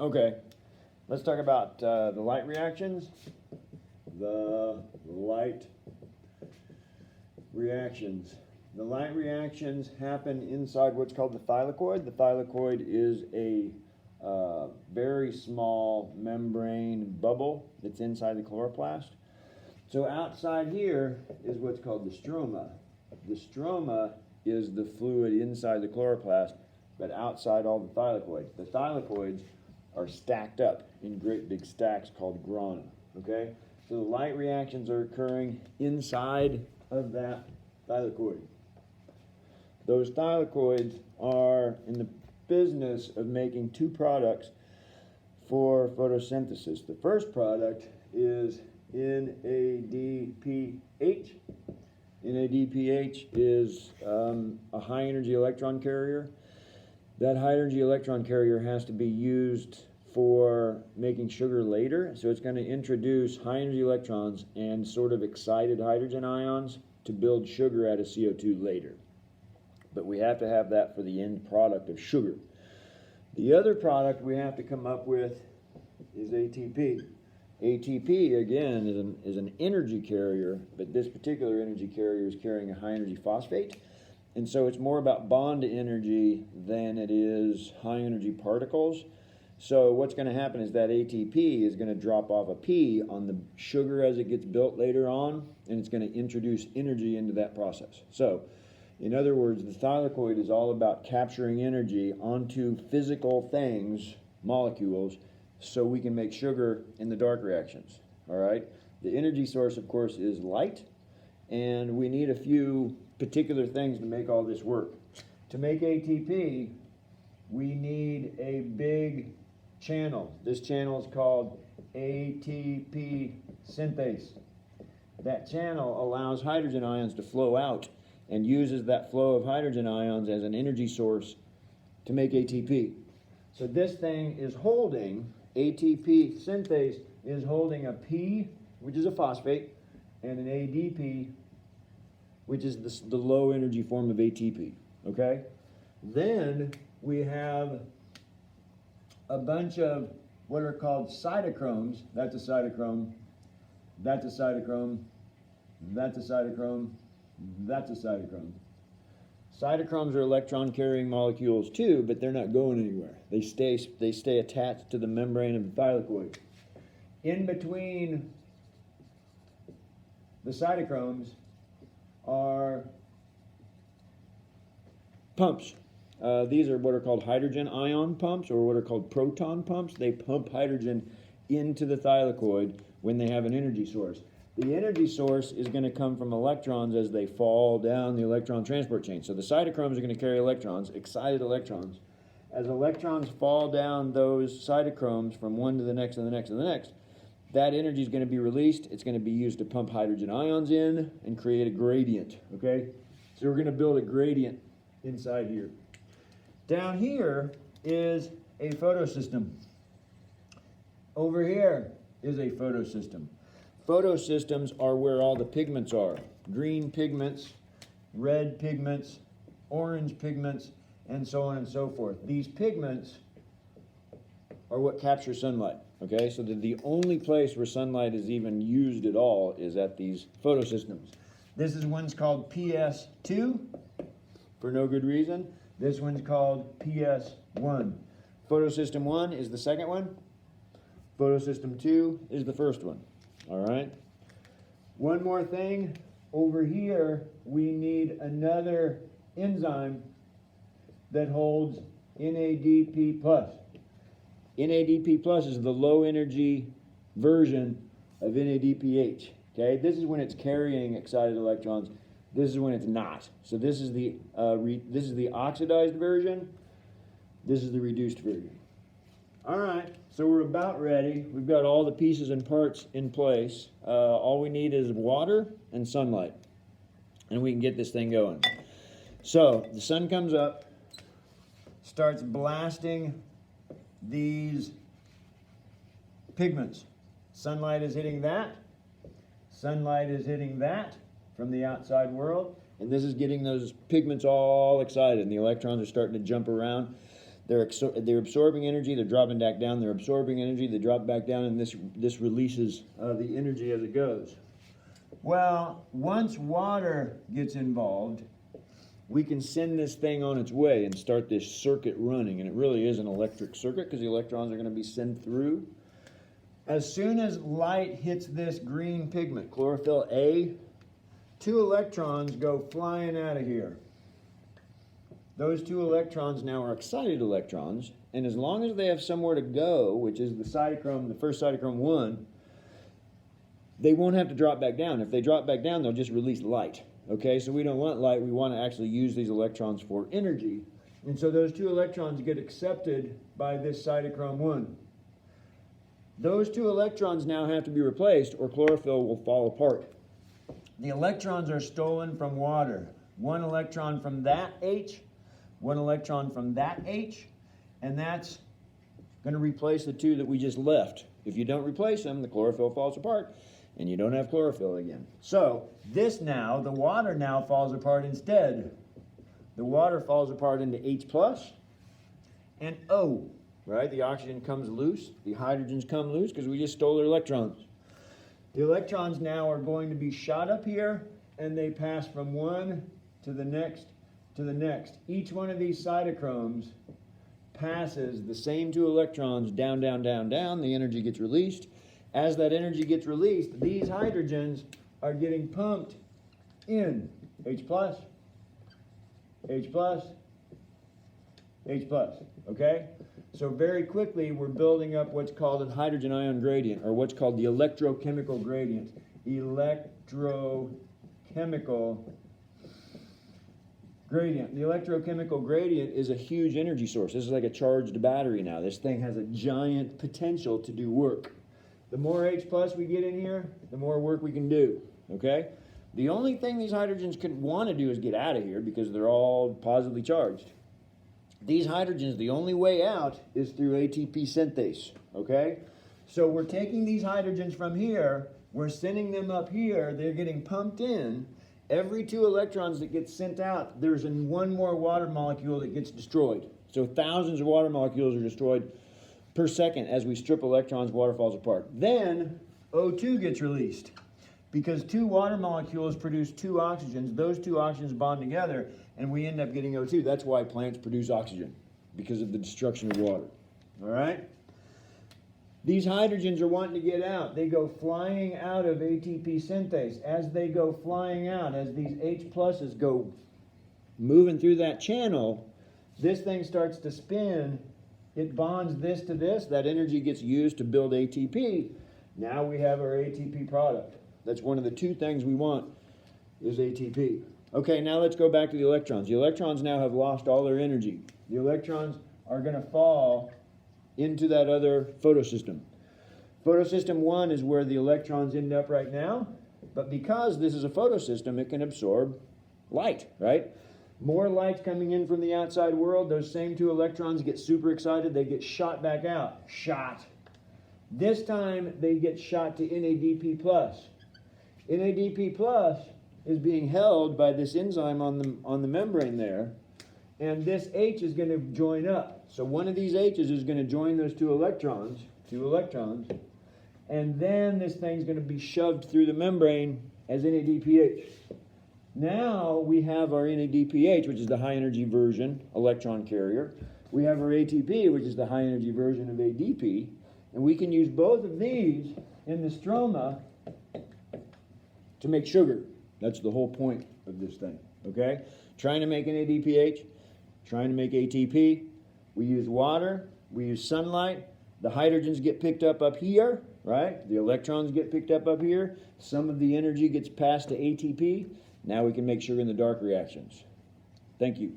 Okay, let's talk about the light reactions. The light reactions. The light reactions happen inside what's called the thylakoid. The thylakoid is a very small membrane bubble that's inside the chloroplast. So outside here is what's called the stroma. The stroma is the fluid inside the chloroplast, but outside all the thylakoids. The thylakoids are stacked up in great big stacks called grana, okay? So the light reactions are occurring inside of that thylakoid. Those thylakoids are in the business of making two products for photosynthesis. The first product is NADPH. NADPH is a high energy electron carrier. That high energy electron carrier has to be used for making sugar later, so it's going to introduce high energy electrons and sort of excited hydrogen ions to build sugar out of CO2 later. But we have to have that for the end product of sugar. The other product we have to come up with is ATP. ATP, again, is an energy carrier, but this particular energy carrier is carrying a high energy phosphate. And so it's more about bond energy than it is high energy particles. So what's going to happen is that ATP is going to drop off a P on the sugar as it gets built later on, and it's going to introduce energy into that process. So, in other words, the thylakoid is all about capturing energy onto physical things, molecules, so we can make sugar in the dark reactions, all right? The energy source, of course, is light, and we need a few particular things to make all this work. To make ATP, we need a big channel. This channel is called ATP synthase. That channel allows hydrogen ions to flow out and uses that flow of hydrogen ions as an energy source to make ATP. So this thing is holding, ATP synthase is holding a P, which is a phosphate, and an ADP, which is the low energy form of ATP, okay? Then we have a bunch of what are called cytochromes. That's a cytochrome, that's a cytochrome, that's a cytochrome, that's a cytochrome. Cytochromes are electron carrying molecules too, but they're not going anywhere. They stay attached to the membrane of the thylakoid. In between the cytochromes are pumps. These are what are called hydrogen ion pumps, or what are called proton pumps. They pump hydrogen into the thylakoid when they have an energy source. The energy source is going to come from electrons as they fall down the electron transport chain. So the cytochromes are going to carry electrons, excited electrons. As electrons fall down those cytochromes from one to the next and the next and the next, that energy is going to be released. It's going to be used to pump hydrogen ions in and create a gradient, okay? So we're going to build a gradient inside here. Down here is a photosystem. Over here is a photosystem. Photosystems are where all the pigments are. Green pigments, red pigments, orange pigments, and so on and so forth. These pigments are what capture sunlight, okay? So the only place where sunlight is even used at all is at these photosystems. This is one's called PS2 for no good reason. This one's called PS1. Photosystem 1 is the second one. Photosystem 2 is the first one. All right. One more thing. Over here, we need another enzyme that holds NADP+. NADP+ is the low energy version of NADPH. Okay, this is when it's carrying excited electrons. This is when it's not. So this is the oxidized version. This is the reduced version. All right, so we're about ready. We've got all the pieces and parts in place. All we need is water and sunlight, and we can get this thing going. So the sun comes up, starts blasting these pigments. Sunlight is hitting that. Sunlight is hitting that from the outside world, and this is getting those pigments all excited, and the electrons are starting to jump around. They're absorbing energy, they're dropping back down, they're absorbing energy, they drop back down, and this releases the energy as it goes. Well, once water gets involved, we can send this thing on its way and start this circuit running. And it really is an electric circuit because the electrons are going to be sent through. As soon as light hits this green pigment, chlorophyll A, 2 electrons go flying out of here. Those 2 electrons now are excited electrons, and as long as they have somewhere to go, which is the cytochrome, the first cytochrome 1, they won't have to drop back down. If they drop back down, they'll just release light. Okay, so we don't want light, we want to actually use these electrons for energy. And so those 2 electrons get accepted by this cytochrome 1. Those 2 electrons now have to be replaced or chlorophyll will fall apart. The electrons are stolen from water. 1 electron from that H, 1 electron from that H, and that's going to replace the 2 that we just left. If you don't replace them, the chlorophyll falls apart, and you don't have chlorophyll again. So this now, the water now falls apart instead. The water falls apart into H plus and O, right? The oxygen comes loose, the hydrogens come loose because we just stole their electrons. The electrons now are going to be shot up here, and they pass from one to the next to the next. Each one of these cytochromes passes the same 2 electrons down, down, down, down. The energy gets released. As that energy gets released, these hydrogens are getting pumped in. H plus, H plus, H plus, okay? So very quickly, we're building up what's called a hydrogen ion gradient, or what's called the electrochemical gradient. Electrochemical gradient. The electrochemical gradient is a huge energy source. This is like a charged battery now. This thing has a giant potential to do work. The more H plus we get in here, the more work we can do, okay? The only thing these hydrogens could want to do is get out of here because they're all positively charged. These hydrogens, the only way out is through ATP synthase, okay? So we're taking these hydrogens from here, we're sending them up here, they're getting pumped in. Every 2 electrons that get sent out, there's 1 more water molecule that gets destroyed. So thousands of water molecules are destroyed per second as we strip electrons, water falls apart. Then O2 gets released. Because 2 water molecules produce 2 oxygens, those 2 oxygens bond together, and we end up getting O2. That's why plants produce oxygen, because of the destruction of water. All right? These hydrogens are wanting to get out. They go flying out of ATP synthase. As they go flying out, as these H pluses go moving through that channel, this thing starts to spin. It bonds this to this. That energy gets used to build ATP. Now we have our ATP product. That's one of the 2 things we want is ATP. Okay, now let's go back to the electrons. The electrons now have lost all their energy. The electrons are going to fall into that other photosystem. Photosystem 1 is where the electrons end up right now, but because this is a photosystem, it can absorb light, right? More light's coming in from the outside world. Those same 2 electrons get super excited. They get shot back out. Shot. This time, they get shot to NADP+. NADP+ is being held by this enzyme on the membrane there, and this H is going to join up. So one of these H's is going to join those 2 electrons, and then this thing's going to be shoved through the membrane as NADPH. Now we have our NADPH, which is the high energy version, electron carrier. We have our ATP, which is the high energy version of ADP, and we can use both of these in the stroma to make sugar. That's the whole point of this thing, okay? Trying to make an NADPH, trying to make ATP. We use water, we use sunlight. The hydrogens get picked up here, right? The electrons get picked up here. Some of the energy gets passed to ATP. Now we can make sugar in the dark reactions. Thank you.